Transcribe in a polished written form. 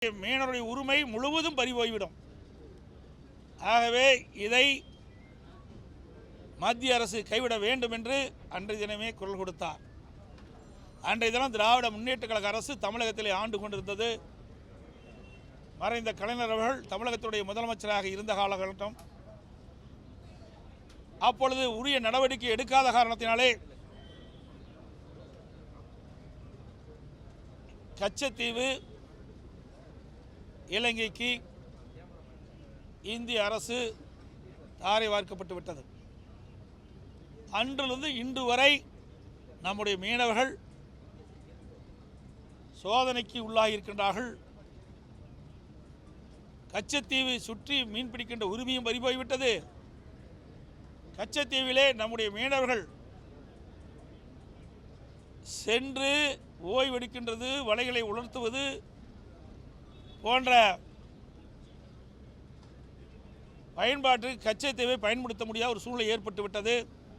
மீனவருடைய உரிமை முழுவதும் பறிபோய்விடும். ஆகவே இதை மத்திய அரசு கைவிட வேண்டும் என்று அன்றைய தினமே குரல் கொடுத்தார். அன்றைய தினம் திராவிட முன்னேற்ற கழக அரசு தமிழகத்திலே ஆண்டு கொண்டிருந்தது. மறைந்த கலைஞர் அவர்கள் தமிழகத்துடைய முதலமைச்சராக இருந்த காலகட்டம். அப்பொழுது உரிய நடவடிக்கை எடுக்காத காரணத்தினாலே கச்சத்தீவு இலங்கைக்கு இந்திய அரசு தாரை வார்க்கப்பட்டு விட்டது. அன்றிலிருந்து இன்று வரை நம்முடைய மீனவர்கள் சோதனைக்கு உள்ளாகியிருக்கின்றார்கள். கச்சத்தீவு சுற்றி மீன் பிடிக்கின்ற உரிமையும் பறிபோய்விட்டது. கச்சத்தீவிலே நம்முடைய மீனவர்கள் சென்று ஓய்வெடுக்கின்றது, வலைகளை உலர்த்துவது போன்ற பயன்பாட்டுக்கு கச்சத்தீவை பயன்படுத்த முடியாத ஒரு சூழ்நிலை ஏற்பட்டு விட்டது.